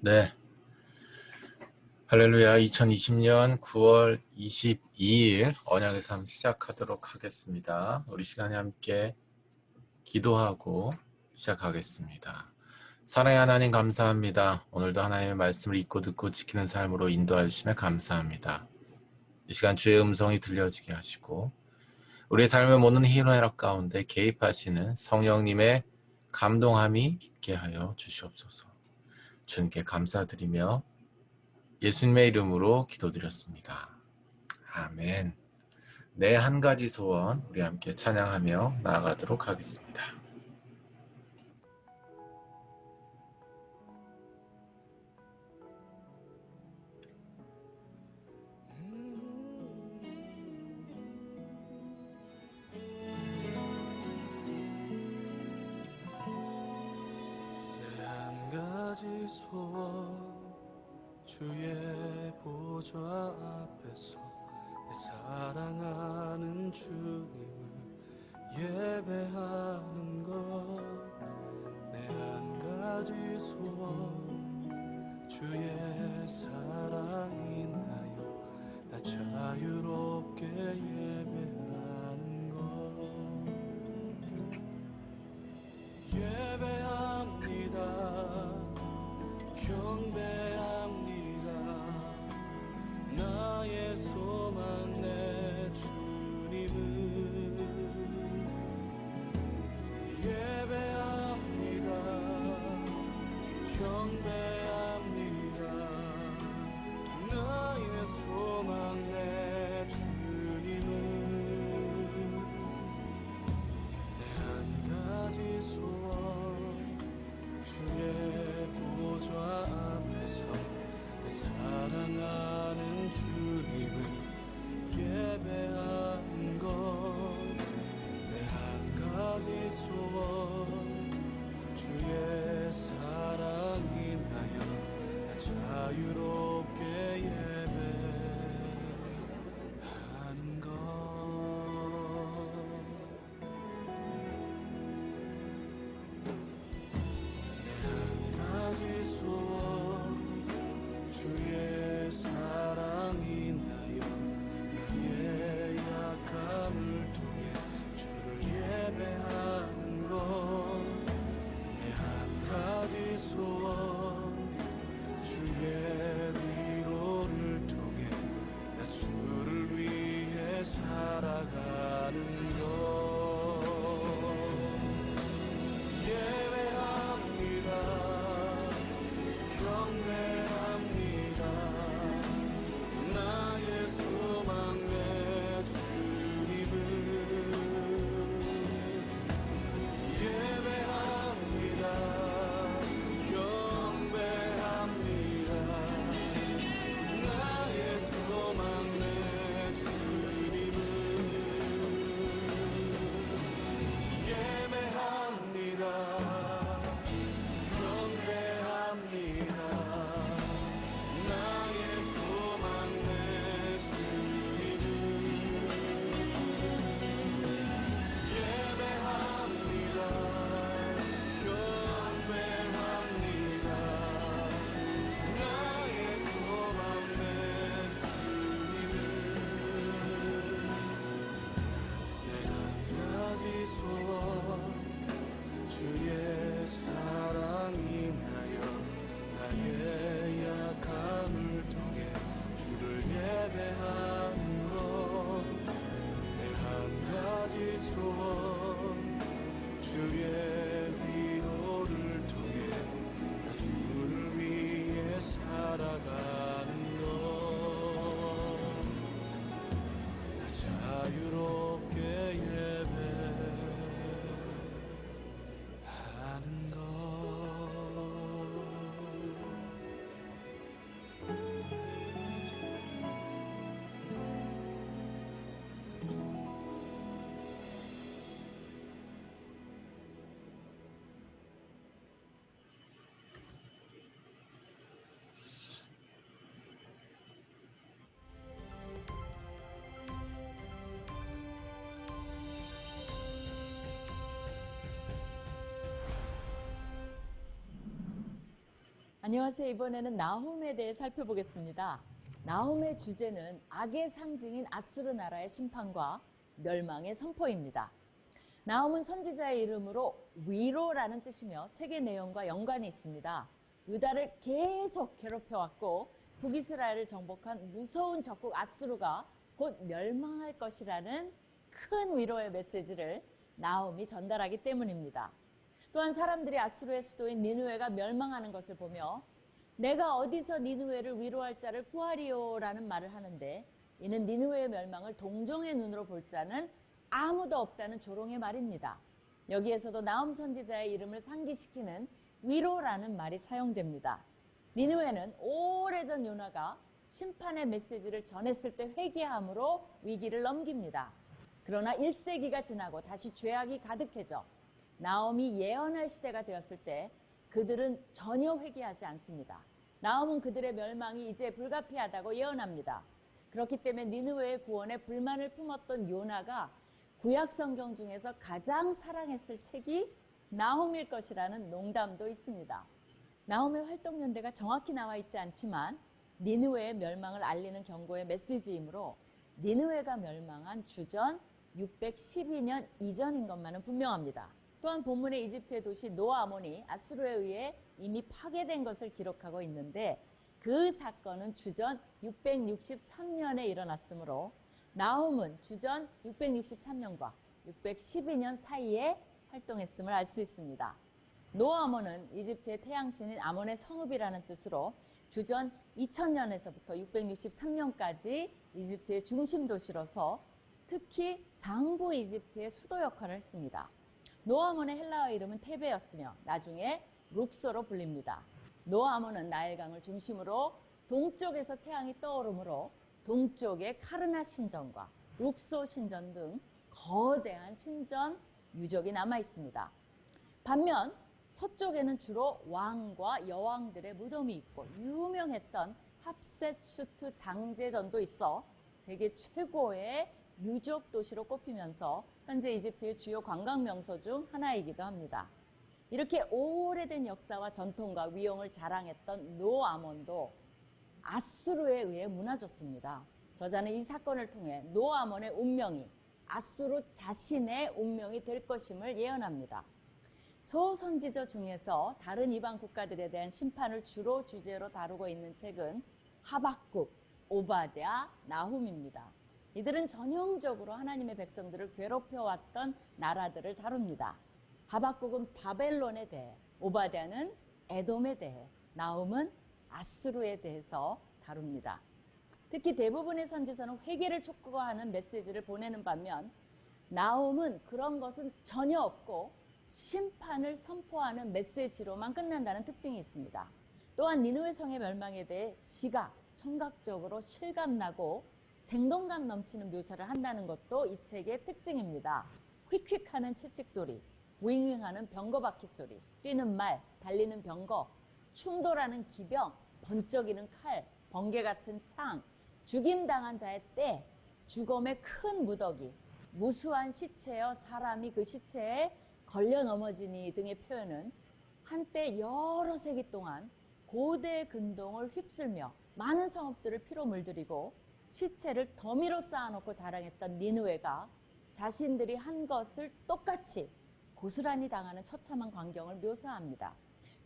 네, 할렐루야. 2020년 9월 22일 언약의 삶 시작하도록 하겠습니다. 우리 시간에 함께 기도하고 시작하겠습니다. 사랑의 하나님 감사합니다. 오늘도 하나님의 말씀을 읽고 듣고 지키는 삶으로 인도해 주시며 감사합니다. 이 시간 주의 음성이 들려지게 하시고 우리의 삶의 모든 희노애락 가운데 개입하시는 성령님의 감동함이 있게 하여 주시옵소서. 주님께 감사드리며 예수님의 이름으로 기도드렸습니다. 아멘. 내 한 가지 소원 우리 함께 찬양하며 나아가도록 하겠습니다. 내 한 가지 소원 주의 보좌 앞에서 내 사랑하는 주님을 예배하는 것. 내 한 가지 소원 주의 사랑 인하여 나 자유롭게 예배하는 것. 예배합니다. 경배합니다. 나의 소망 내 주님을 예배합니다. 경배합니다. 나의 소망 내 주님을. 내 한 가지 소원 주의 보좌 앞에서 내 사랑하는 주님을 예배하는 것. 내 한 가지 소원 주의 사랑 인하여 나 자유롭게 예배하는 것. 소원 주의 사랑 인하여 나의 약함을 통해 주를 예배하는 것. 내 한 가지 소원 주의 안녕하세요. 이번에는 나훔에 대해 살펴보겠습니다. 나훔의 주제는 악의 상징인 아수르 나라의 심판과 멸망의 선포입니다. 나훔은 선지자의 이름으로 위로라는 뜻이며 책의 내용과 연관이 있습니다. 유다를 계속 괴롭혀왔고 북이스라엘을 정복한 무서운 적국 아수르가 곧 멸망할 것이라는 큰 위로의 메시지를 나훔이 전달하기 때문입니다. 또한 사람들이 아수르의 수도인 니느웨가 멸망하는 것을 보며 내가 어디서 니느웨를 위로할 자를 구하리요라는 말을 하는데, 이는 니느웨의 멸망을 동정의 눈으로 볼 자는 아무도 없다는 조롱의 말입니다. 여기에서도 나훔 선지자의 이름을 상기시키는 위로라는 말이 사용됩니다. 니느웨는 오래전 요나가 심판의 메시지를 전했을 때 회개함으로 위기를 넘깁니다. 그러나 1세기가 지나고 다시 죄악이 가득해져 나훔이 예언할 시대가 되었을 때 그들은 전혀 회개하지 않습니다. 나훔은 그들의 멸망이 이제 불가피하다고 예언합니다. 그렇기 때문에 니느웨의 구원에 불만을 품었던 요나가 구약 성경 중에서 가장 사랑했을 책이 나훔일 것이라는 농담도 있습니다. 나훔의 활동 연대가 정확히 나와 있지 않지만 니느웨의 멸망을 알리는 경고의 메시지이므로 니느웨가 멸망한 주전 612년 이전인 것만은 분명합니다. 또한 본문의 이집트의 도시 노아몬이 아수르에 의해 이미 파괴된 것을 기록하고 있는데, 그 사건은 주전 663년에 일어났으므로 나훔은 주전 663년과 612년 사이에 활동했음을 알 수 있습니다. 노아몬은 이집트의 태양신인 아몬의 성읍이라는 뜻으로 주전 2000년에서부터 663년까지 이집트의 중심 도시로서 특히 상부 이집트의 수도 역할을 했습니다. 노아몬의 헬라어 이름은 테베였으며 나중에 룩소로 불립니다. 노아몬은 나일강을 중심으로 동쪽에서 태양이 떠오르므로 동쪽의 카르나 신전과 룩소 신전 등 거대한 신전 유적이 남아 있습니다. 반면 서쪽에는 주로 왕과 여왕들의 무덤이 있고 유명했던 합셋슈트 장제전도 있어 세계 최고의 유적 도시로 꼽히면서 현재 이집트의 주요 관광 명소 중 하나이기도 합니다. 이렇게 오래된 역사와 전통과 위용을 자랑했던 노아몬도 아수르에 의해 무너졌습니다. 저자는 이 사건을 통해 노아몬의 운명이 아수르 자신의 운명이 될 것임을 예언합니다. 소선지자 중에서 다른 이방 국가들에 대한 심판을 주로 주제로 다루고 있는 책은 하박국, 오바댜, 나훔입니다. 이들은 전형적으로 하나님의 백성들을 괴롭혀왔던 나라들을 다룹니다. 하박국은 바벨론에 대해, 오바댜는 에돔에 대해, 나훔은 아수르에 대해서 다룹니다. 특히 대부분의 선지서는 회개를 촉구하는 메시지를 보내는 반면 나훔은 그런 것은 전혀 없고 심판을 선포하는 메시지로만 끝난다는 특징이 있습니다. 또한 니느웨 성의 멸망에 대해 시각, 청각적으로 실감나고 생동감 넘치는 묘사를 한다는 것도 이 책의 특징입니다. 휙휙하는 채찍 소리, 윙윙하는 병거 바퀴 소리, 뛰는 말, 달리는 병거, 충돌하는 기병, 번쩍이는 칼, 번개 같은 창, 죽임당한 자의 때, 죽음의 큰 무더기, 무수한 시체여 사람이 그 시체에 걸려 넘어지니 등의 표현은 한때 여러 세기 동안 고대 근동을 휩쓸며 많은 성읍들을 피로 물들이고 시체를 더미로 쌓아놓고 자랑했던 니느웨가 자신들이 한 것을 똑같이 고스란히 당하는 처참한 광경을 묘사합니다.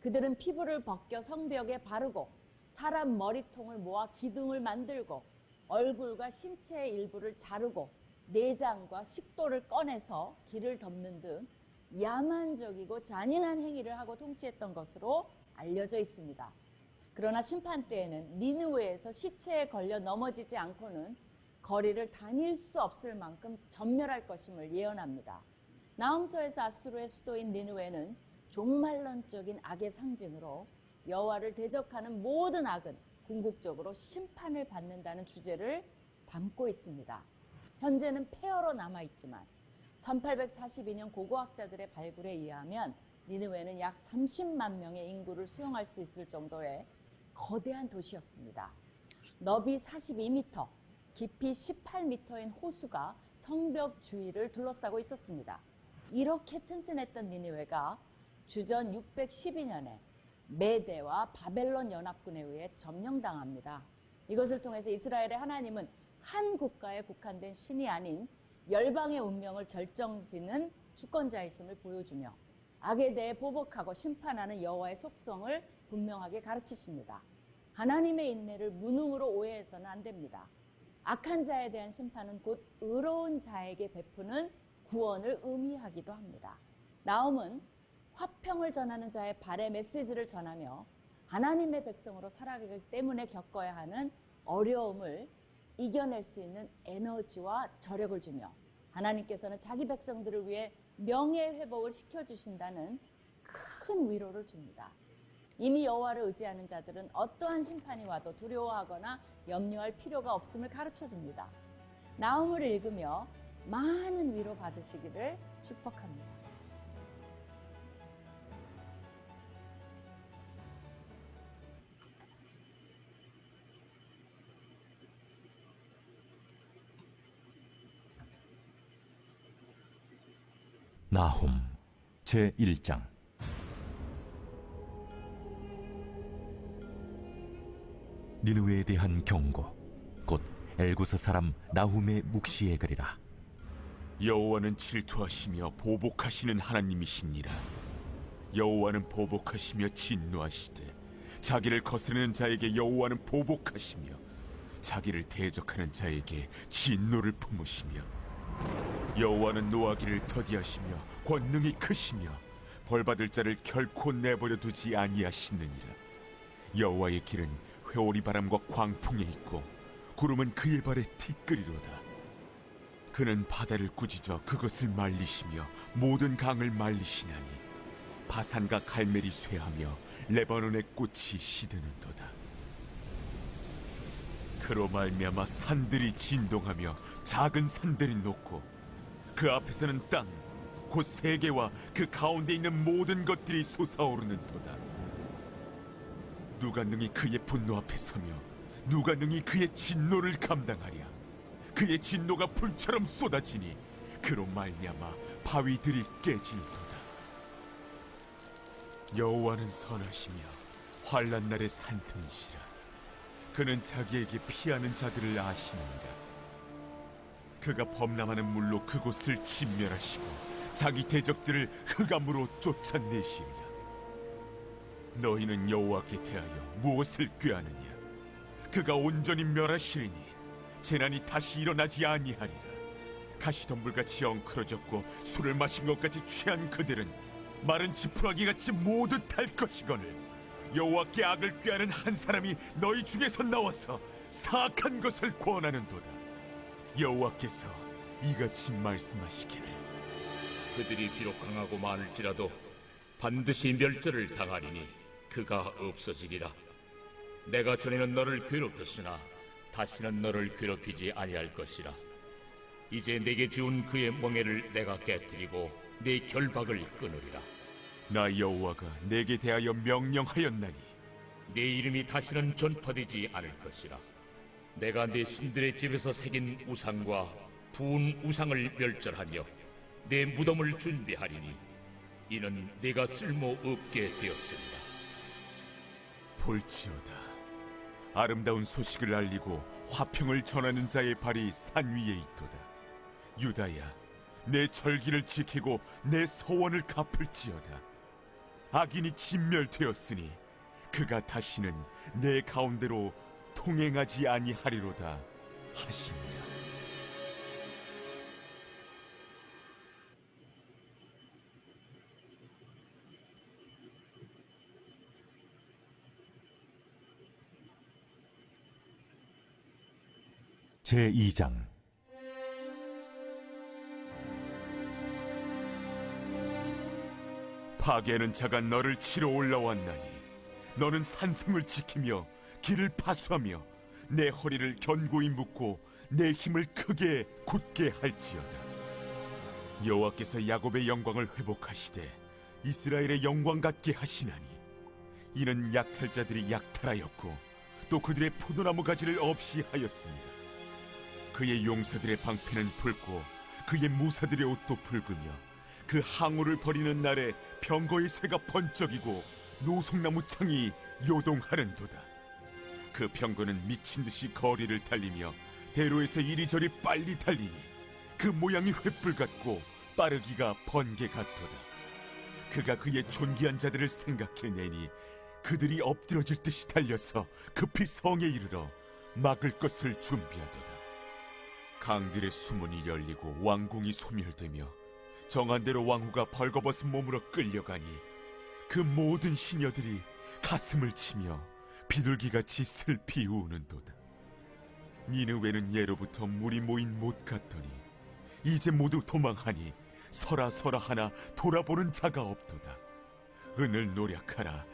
그들은 피부를 벗겨 성벽에 바르고 사람 머리통을 모아 기둥을 만들고 얼굴과 신체의 일부를 자르고 내장과 식도를 꺼내서 길을 덮는 등 야만적이고 잔인한 행위를 하고 통치했던 것으로 알려져 있습니다. 그러나 심판 때에는 니느웨에서 시체에 걸려 넘어지지 않고는 거리를 다닐 수 없을 만큼 전멸할 것임을 예언합니다. 나훔서에서 아수르의 수도인 니느웨는 종말론적인 악의 상징으로 여호와를 대적하는 모든 악은 궁극적으로 심판을 받는다는 주제를 담고 있습니다. 현재는 폐허로 남아있지만 1842년 고고학자들의 발굴에 의하면 니느웨는 약 30만 명의 인구를 수용할 수 있을 정도의 거대한 도시였습니다. 너비 42m, 깊이 18m인 호수가 성벽 주위를 둘러싸고 있었습니다. 이렇게 튼튼했던 니느웨가 주전 612년에 메대와 바벨론 연합군에 의해 점령당합니다. 이것을 통해서 이스라엘의 하나님은 한 국가에 국한된 신이 아닌 열방의 운명을 결정짓는 주권자이심을 보여주며 악에 대해 보복하고 심판하는 여호와의 속성을 분명하게 가르치십니다. 하나님의 인내를 무능으로 오해해서는 안 됩니다. 악한 자에 대한 심판은 곧 의로운 자에게 베푸는 구원을 의미하기도 합니다. 나홈은 화평을 전하는 자의 발의 메시지를 전하며 하나님의 백성으로 살아가기 때문에 겪어야 하는 어려움을 이겨낼 수 있는 에너지와 저력을 주며 하나님께서는 자기 백성들을 위해 명예회복을 시켜주신다는 큰 위로를 줍니다. 이미 여호와를 의지하는 자들은 어떠한 심판이 와도 두려워하거나 염려할 필요가 없음을 가르쳐줍니다. 나홈을 읽으며 많은 위로 받으시기를 축복합니다. 나홈 제1장. 니느웨에 대한 경고, 곧 엘구스 사람 나훔의 묵시의 글이라. 여호와는 질투하시며 보복하시는 하나님이시니라. 여호와는 보복하시며 진노하시되 자기를 거스르는 자에게 여호와는 보복하시며 자기를 대적하는 자에게 진노를 품으시며 여호와는 노하기를 더디하시며 권능이 크시며 벌받을 자를 결코 내버려 두지 아니하시느니라. 여호와의 길은 회오리 바람과 광풍에 있고 구름은 그의 발에 티끌이로다. 그는 바다를 꾸짖어 그것을 말리시며 모든 강을 말리시나니 바산과 갈멜이 쇠하며 레바논의 꽃이 시드는도다. 그로 말미암아 산들이 진동하며 작은 산들이 녹고 그 앞에서는 땅 곧 세계와 그 가운데 있는 모든 것들이 솟아오르는도다. 누가 능히 그의 분노 앞에 서며 누가 능히 그의 진노를 감당하랴. 그의 진노가 불처럼 쏟아지니 그로 말미암아 바위들이 깨지는도다. 여호와는 선하시며 환난 날의 산성이시라. 그는 자기에게 피하는 자들을 아시느니라. 그가 범람하는 물로 그곳을 진멸하시고 자기 대적들을 흑암으로 쫓아내시리라. 너희는 여호와께 대하여 무엇을 꾀하느냐? 그가 온전히 멸하시리니 재난이 다시 일어나지 아니하리라. 가시덤불같이 엉클어졌고 술을 마신 것 같이 취한 그들은 마른 지푸라기같이 모두 탈 것이거늘 여호와께 악을 꾀하는 한 사람이 너희 중에서 나와서 사악한 것을 권하는도다. 여호와께서 이같이 말씀하시기를 그들이 비록 강하고 많을지라도 반드시 멸절을 당하리니 그가 없어지리라. 내가 전에는 너를 괴롭혔으나 다시는 너를 괴롭히지 아니할 것이라. 이제 내게 지운 그의 멍에를 내가 깨뜨리고 내 결박을 끊으리라. 나 여호와가 내게 대하여 명령하였나니 내 이름이 다시는 전파되지 않을 것이라. 내가 내 신들의 집에서 새긴 우상과 부은 우상을 멸절하며 내 무덤을 준비하리니 이는 내가 쓸모없게 되었습니다. 볼지어다. 아름다운 소식을 알리고 화평을 전하는 자의 발이 산 위에 있도다. 유다야, 내 절기를 지키고 내 서원을 갚을지어다. 악인이 진멸되었으니 그가 다시는 내 가운데로 통행하지 아니하리로다 하시니라. 제2장. 파괴하는 자가 너를 치러 올라왔나니 너는 산성을 지키며 길을 파수하며 내 허리를 견고히 묶고 내 힘을 크게 굳게 할지어다. 여호와께서 야곱의 영광을 회복하시되 이스라엘의 영광 같게 하시나니 이는 약탈자들이 약탈하였고 또 그들의 포도나무 가지를 없이 하였습니다. 그의 용사들의 방패는 붉고 그의 무사들의 옷도 붉으며 그 항우를 버리는 날에 병거의 쇠가 번쩍이고 노송나무 창이 요동하는도다. 그 병거는 미친 듯이 거리를 달리며 대로에서 이리저리 빨리 달리니 그 모양이 횃불 같고 빠르기가 번개 같도다. 그가 그의 존귀한 자들을 생각해내니 그들이 엎드러질 듯이 달려서 급히 성에 이르러 막을 것을 준비하도다. 강들의 수문이 열리고 왕궁이 소멸되며 정한 대로 왕후가 벌거벗은 몸으로 끌려가니 그 모든 시녀들이 가슴을 치며 비둘기같이 슬피 우는도다. 니느웨는 예로부터 물이 모인 못 같더니 이제 모두 도망하니 서라 하나 돌아보는 자가 없도다. 은을 노력하라,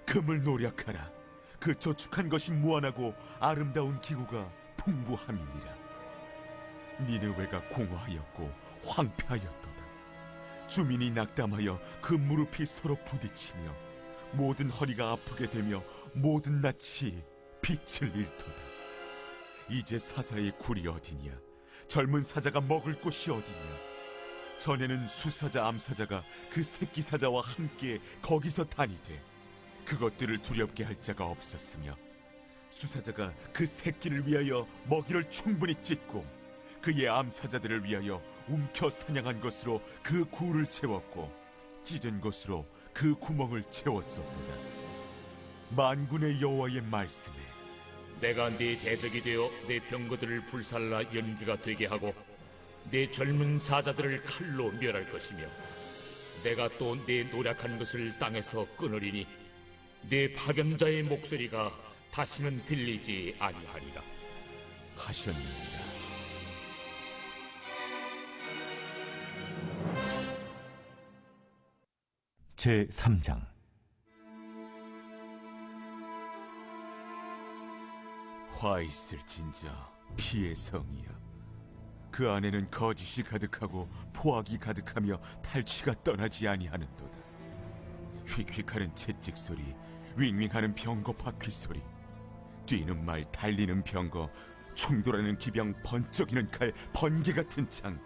금을 노력하라. 그 저축한 것이 무한하고 아름다운 기구가 풍부함이니라. 니느웨가 공허하였고 황폐하였도다. 주민이 낙담하여 그 무릎이 서로 부딪히며 모든 허리가 아프게 되며 모든 낯이 빛을 잃도다. 이제 사자의 굴이 어디냐? 젊은 사자가 먹을 곳이 어디냐? 전에는 수사자 암사자가 그 새끼 사자와 함께 거기서 다니되 그것들을 두렵게 할 자가 없었으며 수사자가 그 새끼를 위하여 먹이를 충분히 찢고 그의 암사자들을 위하여 움켜 사냥한 것으로 그 굴을 채웠고 찢은 것으로 그 구멍을 채웠었도다. 만군의 여호와의 말씀에 내가 네 대적이 되어 내 병거들을 불살라 연기가 되게 하고 내 젊은 사자들을 칼로 멸할 것이며 내가 또 내 노력한 것을 땅에서 끊으리니 내 파견자의 목소리가 다시는 들리지 아니하리라 하셨느니라. 제3장. 화 있을 진저 피의 성이여. 그 안에는 거짓이 가득하고 포악이 가득하며 탈취가 떠나지 아니하는도다. 휙휙하는 채찍 소리, 윙윙하는 병거 바퀴 소리, 뛰는 말, 달리는 병거, 충돌하는 기병, 번쩍이는 칼, 번개 같은 창,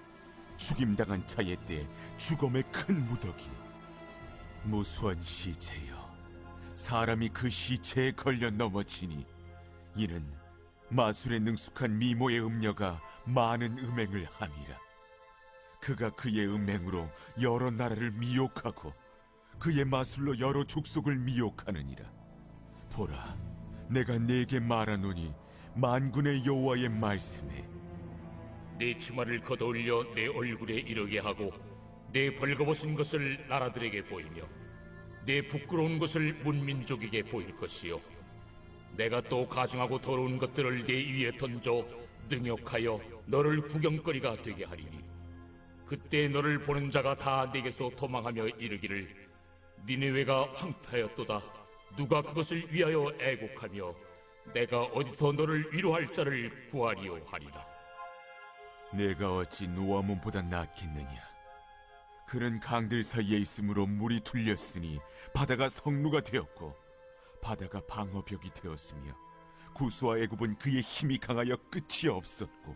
죽임당한 자의 때 죽음의 큰 무더기. 무수한 시체여, 사람이 그 시체에 걸려 넘어지니 이는 마술에 능숙한 미모의 음녀가 많은 음행을 함이라. 그가 그의 음행으로 여러 나라를 미혹하고 그의 마술로 여러 족속을 미혹하느니라. 보라, 내가 네게 말하노니 만군의 여호와의 말씀에 내 치마를 걷어올려 내 얼굴에 이르게 하고 내 벌거벗은 것을 나라들에게 보이며 내 부끄러운 것을 문민족에게 보일 것이요 내가 또 가증하고 더러운 것들을 네 위에 던져 능욕하여 너를 구경거리가 되게 하리니 그때 너를 보는 자가 다 내게서 도망하며 이르기를 니느웨가 황폐하였도다. 누가 그것을 위하여 애곡하며 내가 어디서 너를 위로할 자를 구하리요 하리라. 내가 어찌 노아몬보다 낫겠느냐? 그는 강들 사이에 있으므로 물이 둘렸으니 바다가 성루가 되었고 바다가 방어벽이 되었으며 구스와 애굽은 그의 힘이 강하여 끝이 없었고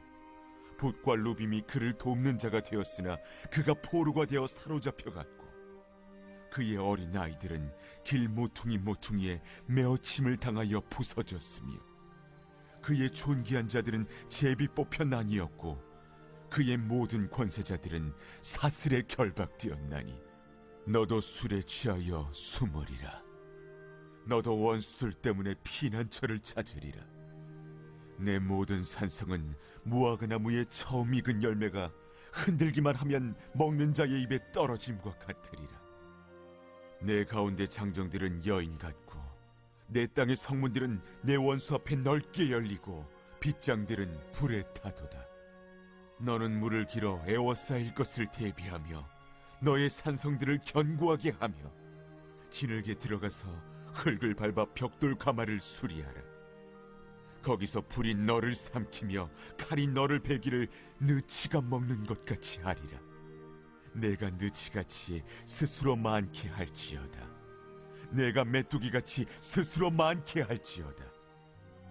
붓과 루빔이 그를 돕는 자가 되었으나 그가 포로가 되어 사로잡혀갔고 그의 어린 아이들은 길 모퉁이에 메어침을 당하여 부서졌으며 그의 존귀한 자들은 제비 뽑혀 나뉘었고 그의 모든 권세자들은 사슬에 결박되었나니 너도 술에 취하여 숨으리라. 너도 원수들 때문에 피난처를 찾으리라. 내 모든 산성은 무화과나무의 처음 익은 열매가 흔들기만 하면 먹는 자의 입에 떨어짐과 같으리라. 내 가운데 장정들은 여인 같고 내 땅의 성문들은 내 원수 앞에 넓게 열리고 빗장들은 불에 타도다. 너는 물을 길어 에워싸일 것을 대비하며 너의 산성들을 견고하게 하며 진흙에 들어가서 흙을 밟아 벽돌 가마를 수리하라. 거기서 불이 너를 삼키며 칼이 너를 베기를 느치가 먹는 것 같이 하리라. 내가 느치같이 스스로 많게 할지어다. 내가 메뚜기같이 스스로 많게 할지어다.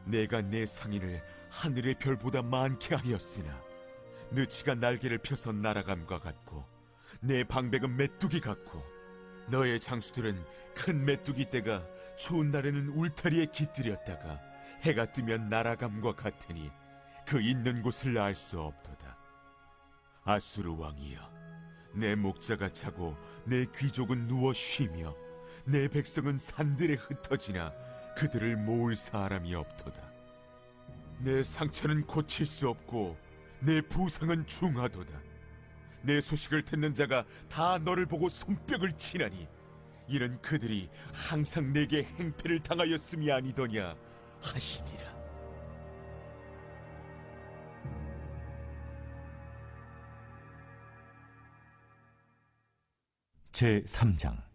내가 내 상인을 하늘의 별보다 많게 하였으나 느치가 날개를 펴서 날아감과 같고 내 방백은 메뚜기 같고 너의 장수들은 큰 메뚜기 떼가 추운 날에는 울타리에 깃들였다가 해가 뜨면 날아감과 같으니 그 있는 곳을 알 수 없도다. 아수르 왕이여, 내 목자가 차고 내 귀족은 누워 쉬며 내 백성은 산들에 흩어지나 그들을 모을 사람이 없도다. 내 상처는 고칠 수 없고 내 부상은 중하도다. 내 소식을 듣는 자가 다 너를 보고 손뼉을 치나니 이는 그들이 항상 내게 행패를 당하였음이 아니더냐 하시니라. 제 3장.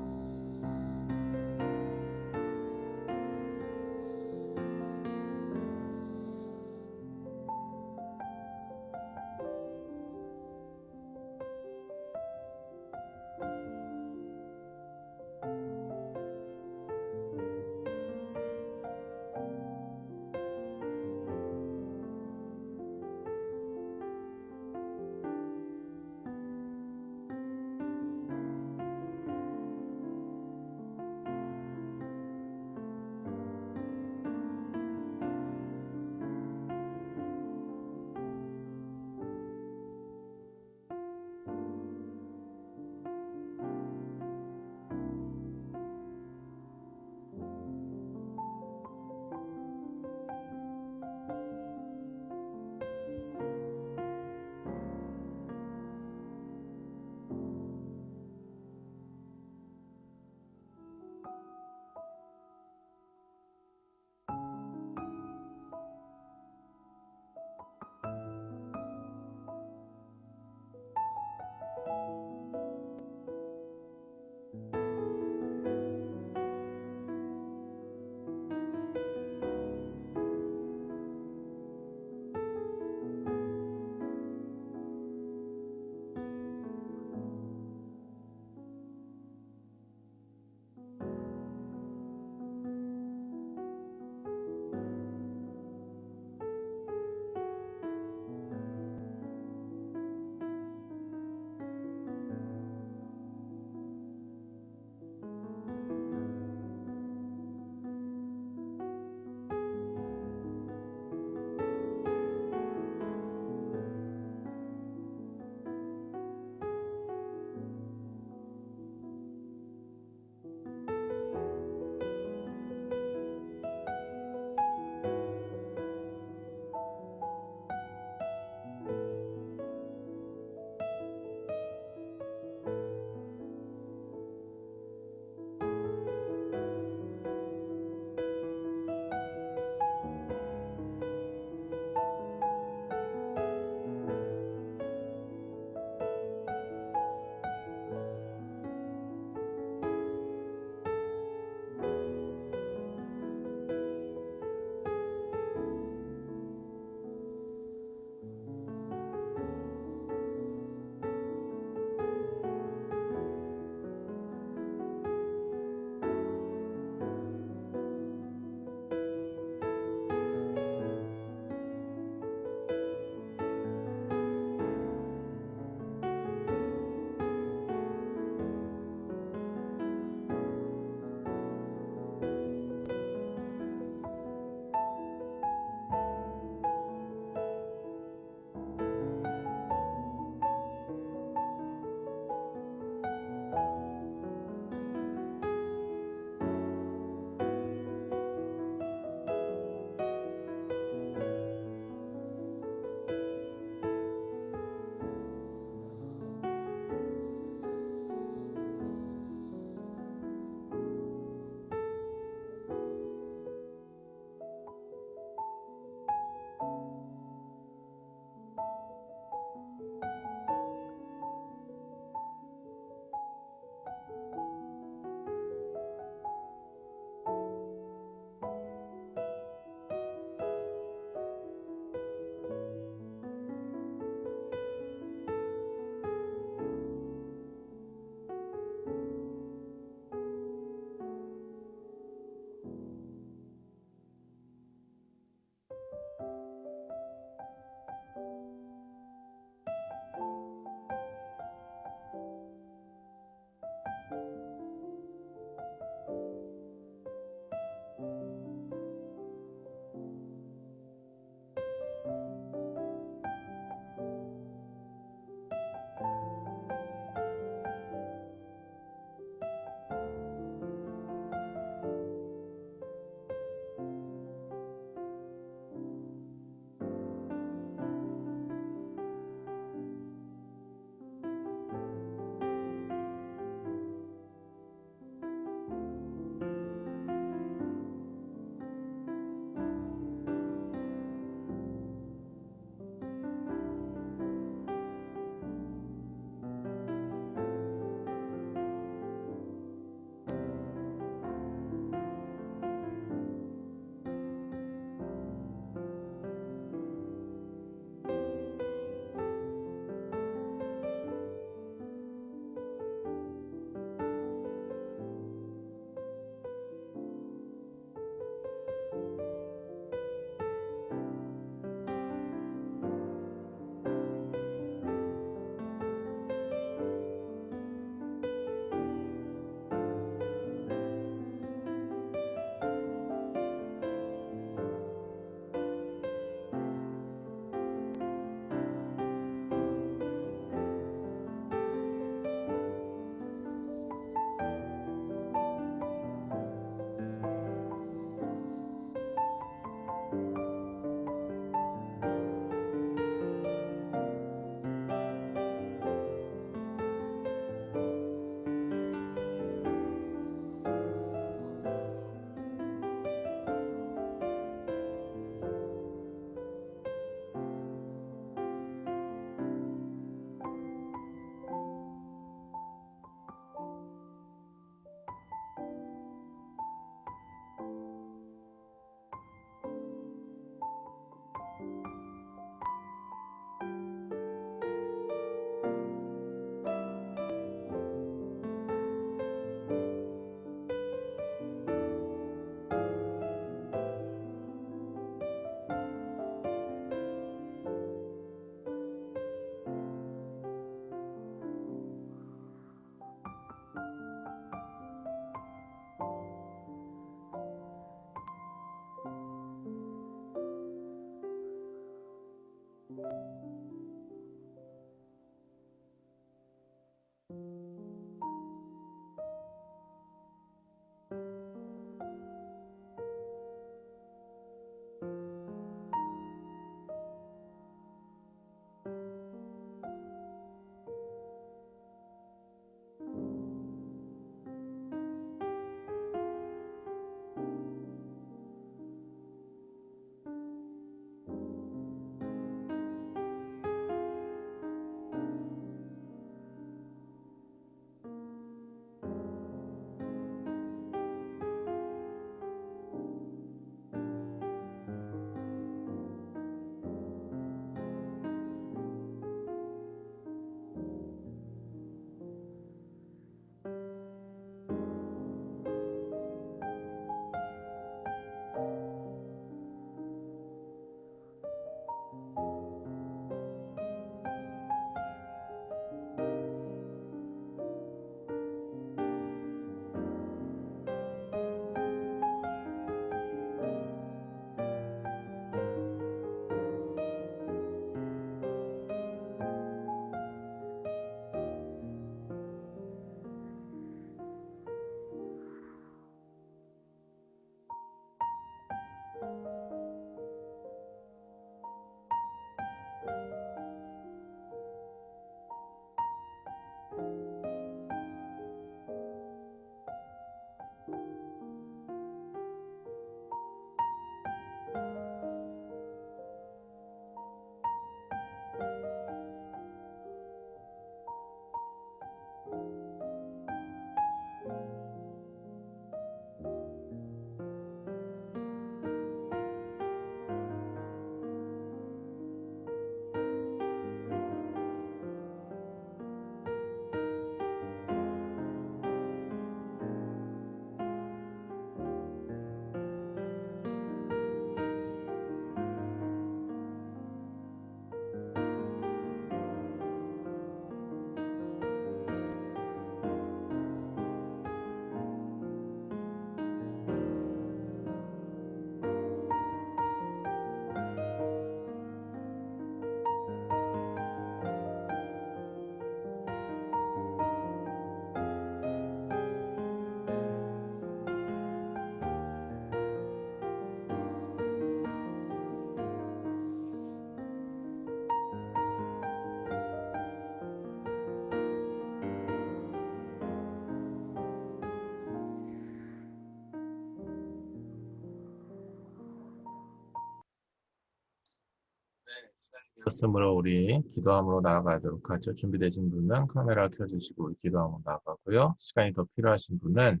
시간이 되었으므로 우리 기도함으로 나아가도록 하죠. 준비되신 분은 카메라 켜주시고 우리 기도함으로 나아가고요. 시간이 더 필요하신 분은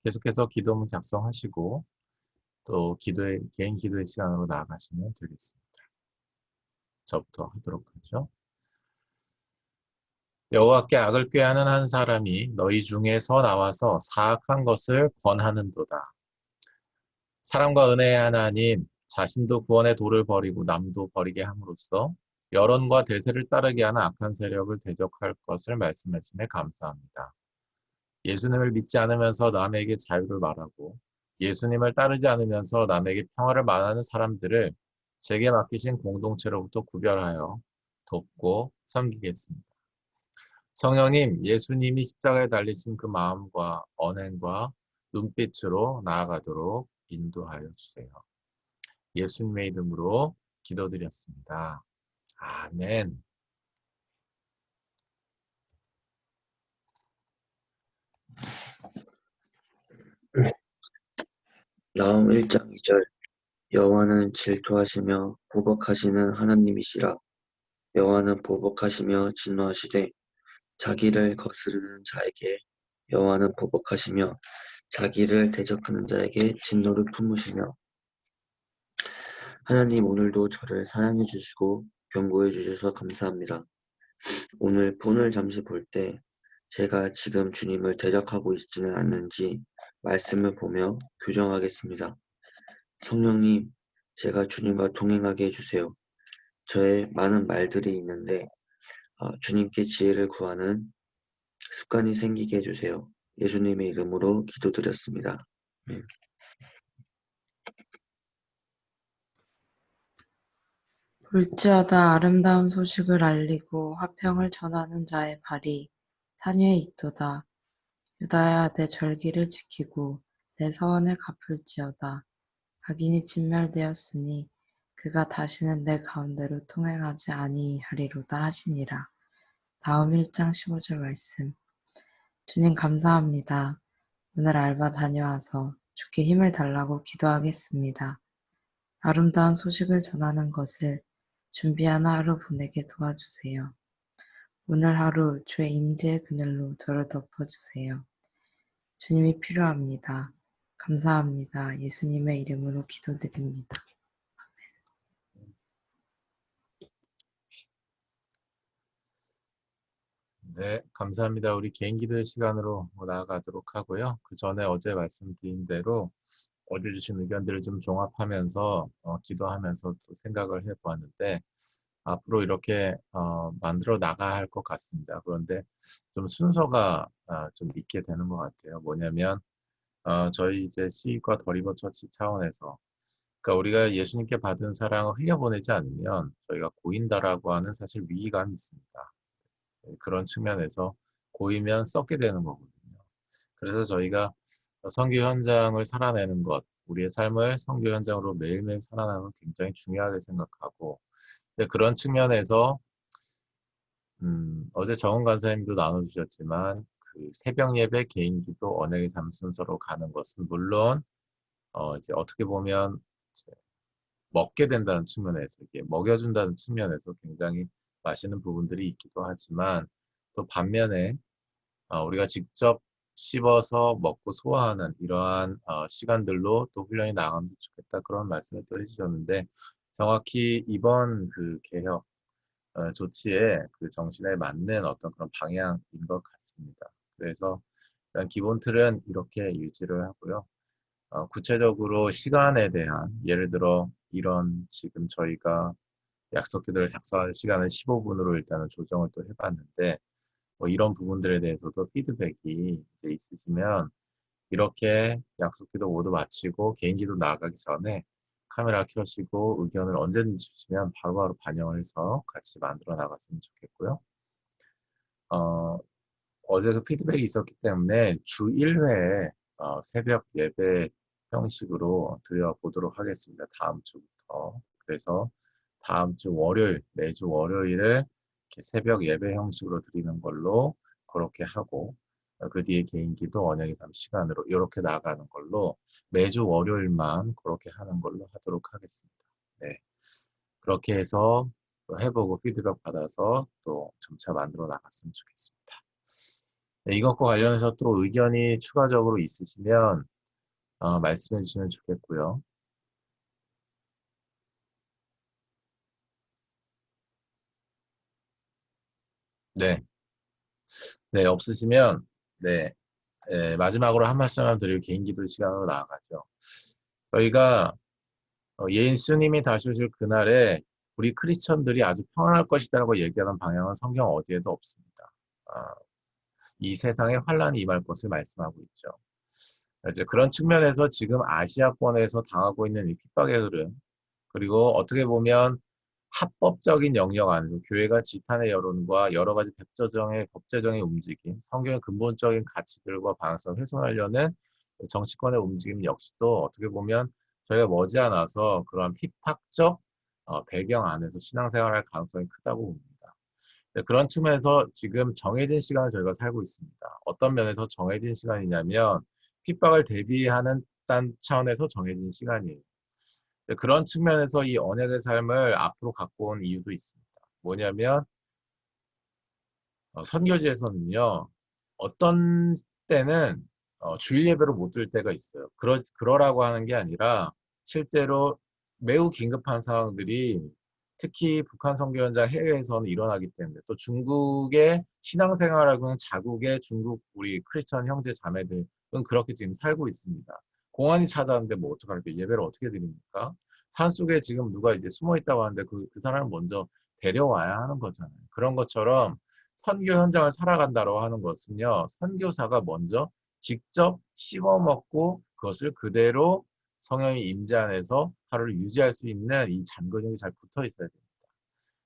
계속해서 기도문 작성하시고 또 개인 기도의 시간으로 나아가시면 되겠습니다. 저부터 하도록 하죠. 여호와께 악을 꾀하는 한 사람이 너희 중에서 나와서 사악한 것을 권하는도다. 사랑과 은혜의 하나님, 자신도 구원의 도를 버리고 남도 버리게 함으로써 여론과 대세를 따르게 하는 악한 세력을 대적할 것을 말씀해 주시네 감사합니다. 예수님을 믿지 않으면서 남에게 자유를 말하고 예수님을 따르지 않으면서 남에게 평화를 말하는 사람들을 제게 맡기신 공동체로부터 구별하여 돕고 섬기겠습니다. 성령님, 예수님이 십자가에 달리신 그 마음과 언행과 눈빛으로 나아가도록 인도하여 주세요. 예수님의 이름으로 기도드렸습니다. 아멘. 나음 1장 2절 여호와는 질투하시며 보복하시는 하나님이시라. 여호와는 보복하시며 진노하시되 자기를 거스르는 자에게 여호와는 보복하시며 자기를 대적하는 자에게 진노를 품으시며. 하나님, 오늘도 저를 사랑해 주시고 경고해 주셔서 감사합니다. 오늘 본을 잠시 볼 때 제가 지금 주님을 대적하고 있지는 않는지 말씀을 보며 교정하겠습니다. 성령님, 제가 주님과 동행하게 해주세요. 저의 많은 말들이 있는데 주님께 지혜를 구하는 습관이 생기게 해주세요. 예수님의 이름으로 기도드렸습니다. 아멘. 볼지어다 아름다운 소식을 알리고 화평을 전하는 자의 발이 산 위에 있도다. 유다야, 내 절기를 지키고 내 서원을 갚을지어다. 악인이 진멸되었으니 그가 다시는 내 가운데로 통행하지 아니하리로다 하시니라. 다음 1장 15절 말씀. 주님 감사합니다. 오늘 알바 다녀와서 주께 힘을 달라고 기도하겠습니다. 아름다운 소식을 전하는 것을 준비하는 하루 보내게 도와주세요. 오늘 하루 주의 임재의 그늘로 저를 덮어주세요. 주님이 필요합니다. 감사합니다. 예수님의 이름으로 기도드립니다. 네, 감사합니다. 우리 개인 기도의 시간으로 나아가도록 하고요. 그 전에 어제 말씀드린 대로 어제 주신 의견들을 좀 종합하면서 기도하면서 또 생각을 해보았는데 앞으로 이렇게 만들어 나가야 할 것 같습니다. 그런데 좀 순서가 좀 있게 되는 것 같아요. 뭐냐면 저희 이제 시과 더리버 처치 차원에서 그러니까 우리가 예수님께 받은 사랑을 흘려보내지 않으면 저희가 고인다라고 하는 사실 위기감이 있습니다. 그런 측면에서 고이면 썩게 되는 거거든요. 그래서 저희가 선교 현장을 살아내는 것, 우리의 삶을 선교 현장으로 매일매일 살아나는 건 굉장히 중요하게 생각하고 그런 측면에서 어제 정은 간사님도 나눠주셨지만 그 새벽 예배, 개인 기도, 언약의 삶 순서로 가는 것은 물론 이제 어떻게 보면 이제 먹게 된다는 측면에서 이게 먹여준다는 측면에서 굉장히 맛있는 부분들이 있기도 하지만 또 반면에 우리가 직접 씹어서 먹고 소화하는 이러한 시간들로 또 훈련이 나가면 좋겠다 그런 말씀을 또 해주셨는데 정확히 이번 그 개혁 조치의 그 정신에 맞는 어떤 그런 방향인 것 같습니다. 그래서 일단 기본 틀은 이렇게 유지를 하고요. 구체적으로 시간에 대한 예를 들어 이런 지금 저희가 약속 기도를 작성하는 시간을 15분으로 일단은 조정을 또 해봤는데 뭐 이런 부분들에 대해서도 피드백이 이제 있으시면 이렇게 약속 기도 모두 마치고 개인 기도 나아가기 전에 카메라 켜시고 의견을 언제든지 주시면 바로바로 반영을 해서 같이 만들어 나갔으면 좋겠고요. 어제 그 피드백이 있었기 때문에 주 1회 새벽 예배 형식으로 드려보도록 하겠습니다. 다음 주부터. 그래서 다음 주 월요일, 매주 월요일을 이렇게 새벽 예배 형식으로 드리는 걸로 그렇게 하고 그 뒤에 개인 기도 언약의 삶 시간으로 이렇게 나가는 걸로 매주 월요일만 그렇게 하는 걸로 하도록 하겠습니다. 네. 그렇게 해서 또 해보고 피드백 받아서 또 점차 만들어 나갔으면 좋겠습니다. 네, 이것과 관련해서 또 의견이 추가적으로 있으시면 말씀해 주시면 좋겠고요. 네, 네 없으시면 네, 마지막으로 한 말씀만 드리고 개인 기도 시간으로 나아가죠. 저희가 예수님이 다시 오실 그날에 우리 크리스천들이 아주 평안할 것이다라고 얘기하는 방향은 성경 어디에도 없습니다. 이 세상에 환란이 임할 것을 말씀하고 있죠. 이제 그런 측면에서 지금 아시아권에서 당하고 있는 이 핍박의 흐름, 그리고 어떻게 보면 합법적인 영역 안에서 교회가 지탄의 여론과 여러 가지 법제정의 움직임, 성경의 근본적인 가치들과 방향성을 훼손하려는 정치권의 움직임 역시도 어떻게 보면 저희가 머지않아서 그러한 핍박적 배경 안에서 신앙생활할 가능성이 크다고 봅니다. 네, 그런 측면에서 지금 정해진 시간을 저희가 살고 있습니다. 어떤 면에서 정해진 시간이냐면 핍박을 대비하는 차원에서 정해진 시간이에요. 네, 그런 측면에서 이 언약의 삶을 앞으로 갖고 온 이유도 있습니다. 뭐냐면 선교지에서는요. 어떤 때는 주일 예배로 못 들 때가 있어요. 그러라고 하는 게 아니라 실제로 매우 긴급한 상황들이 특히 북한 선교 현장 해외에서는 일어나기 때문에 또 중국의 신앙생활하고는 자국의 중국 우리 크리스천 형제 자매들은 그렇게 지금 살고 있습니다. 공안이 찾아왔는데 뭐 어떡할까? 예배를 어떻게 드립니까? 산속에 지금 누가 이제 숨어 있다고 하는데 그 사람을 먼저 데려와야 하는 거잖아요. 그런 것처럼 선교 현장을 살아간다고 하는 것은요, 선교사가 먼저 직접 씹어먹고 그것을 그대로 성령의 임재 안에서 하루를 유지할 수 있는 이 잔근육이 잘 붙어 있어야 됩니다.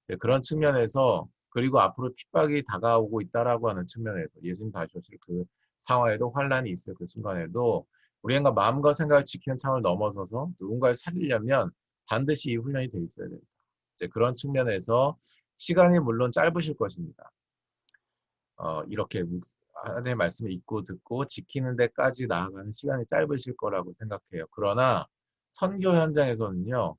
네, 그런 측면에서 그리고 앞으로 핍박이 다가오고 있다라고 하는 측면에서 예수님 다시 오실 그 상황에도 환란이 있을 그 순간에도 우리가 마음과 생각을 지키는 차원을 넘어서서 누군가를 살리려면 반드시 이 훈련이 돼 있어야 됩니다. 이제 그런 측면에서 시간이 물론 짧으실 것입니다. 이렇게 하나님의 말씀을 읽고 듣고 지키는 데까지 나아가는 시간이 짧으실 거라고 생각해요. 그러나 선교 현장에서는요.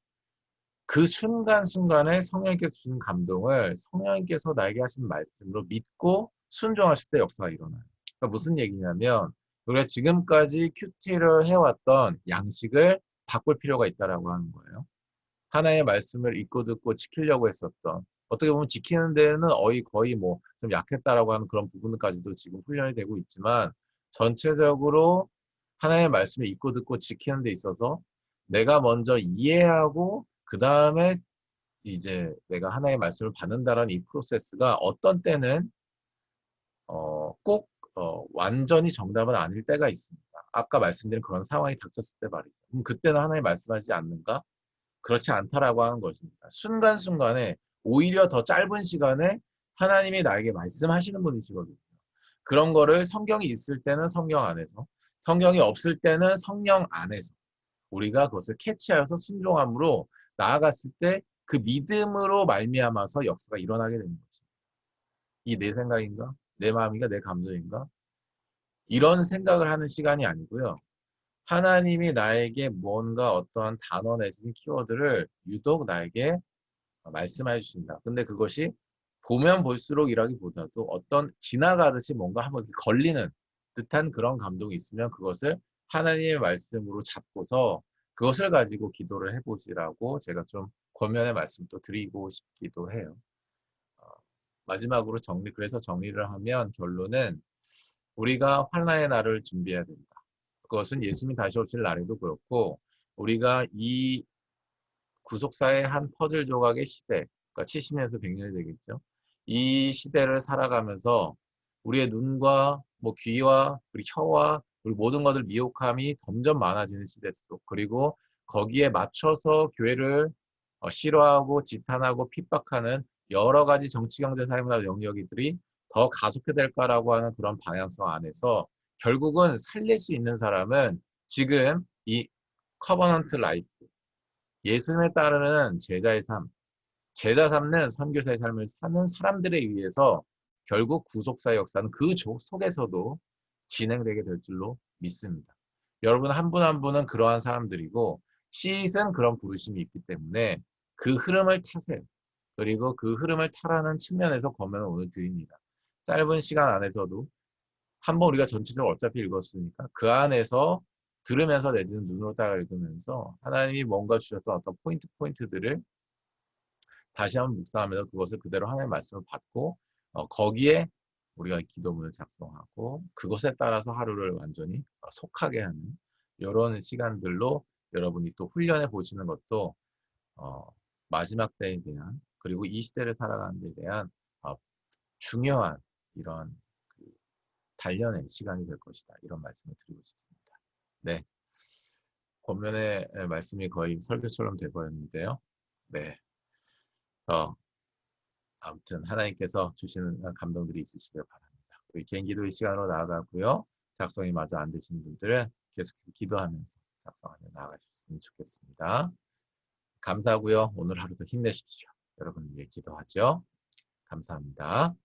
그 순간순간에 성령님께서 주신 감동을 성령님께서 나에게 하신 말씀으로 믿고 순종하실 때 역사가 일어나요. 그러니까 무슨 얘기냐면 우리가 지금까지 큐티를 해왔던 양식을 바꿀 필요가 있다라고 하는 거예요. 하나의 말씀을 읽고 듣고 지키려고 했었던 어떻게 보면 지키는 데는 거의 뭐 좀 약했다라고 하는 그런 부분까지도 지금 훈련이 되고 있지만 전체적으로 하나의 말씀을 읽고 듣고 지키는 데 있어서 내가 먼저 이해하고 그 다음에 이제 내가 하나의 말씀을 받는다라는 이 프로세스가 어떤 때는 꼭 완전히 정답은 아닐 때가 있습니다. 아까 말씀드린 그런 상황이 닥쳤을 때 말이죠. 그럼 그때는 하나님 말씀하지 않는가? 그렇지 않다라고 하는 것입니다. 순간순간에 오히려 더 짧은 시간에 하나님이 나에게 말씀하시는 분이시거든요. 그런 거를 성경이 있을 때는 성경 안에서, 성경이 없을 때는 성령 안에서 우리가 그것을 캐치하여서 순종함으로 나아갔을 때 그 믿음으로 말미암아서 역사가 일어나게 되는 거죠. 이 내 생각인가? 내 마음인가? 내 감정인가? 이런 생각을 하는 시간이 아니고요. 하나님이 나에게 뭔가 어떠한 단어 내지는 키워드를 유독 나에게 말씀해 주신다. 근데 그것이 보면 볼수록이라기보다도 어떤 지나가듯이 뭔가 한번 걸리는 듯한 그런 감동이 있으면 그것을 하나님의 말씀으로 잡고서 그것을 가지고 기도를 해보시라고 제가 좀 권면의 말씀 또 드리고 싶기도 해요. 마지막으로 그래서 정리를 하면 결론은 우리가 환난의 날을 준비해야 된다. 그것은 예수님이 다시 오실 날에도 그렇고 우리가 이 구속사의 한 퍼즐 조각의 시대, 그러니까 70년에서 100년이 되겠죠. 이 시대를 살아가면서 우리의 눈과 뭐 귀와 그리고 혀와 그리고 모든 것을 미혹함이 점점 많아지는 시대 속 그리고 거기에 맞춰서 교회를 싫어하고 지탄하고 핍박하는 여러 가지 정치, 경제, 사회문화 영역들이 더 가속화될 거라고 하는 그런 방향성 안에서 결국은 살릴 수 있는 사람은 지금 이 커버넌트 라이프, 예수님에 따르는 제자의 삶, 제자 삼는 선교사의 삶을 사는 사람들에 의해서 결국 구속사의 역사는 그 속에서도 진행되게 될 줄로 믿습니다. 여러분 한 분 한 분은 그러한 사람들이고 시즌 그런 부르심이 있기 때문에 그 흐름을 타세요. 그리고 그 흐름을 타라는 측면에서 권면을 오늘 드립니다. 짧은 시간 안에서도 한번 우리가 전체적으로 어차피 읽었으니까 그 안에서 들으면서 내지는 눈으로 딱 읽으면서 하나님이 뭔가 주셨던 어떤 포인트들을 다시 한번 묵상하면서 그것을 그대로 하나님의 말씀을 받고 거기에 우리가 기도문을 작성하고 그것에 따라서 하루를 완전히 속하게 하는 이런 시간들로 여러분이 또 훈련해 보시는 것도 마지막 때에 대한 그리고 이 시대를 살아가는 데 대한 중요한 이런 그 단련의 시간이 될 것이다. 이런 말씀을 드리고 싶습니다. 네, 권면의 말씀이 거의 설교처럼 돼버렸는데요. 네, 아무튼 하나님께서 주시는 감동들이 있으시길 바랍니다. 우리 개인 기도의 시간으로 나아가고요. 작성이 마저 안 되시는 분들은 계속 기도하면서 작성하며 나아가셨으면 좋겠습니다. 감사하고요. 오늘 하루도 힘내십시오. 여러분 위해 기도하죠. 감사합니다.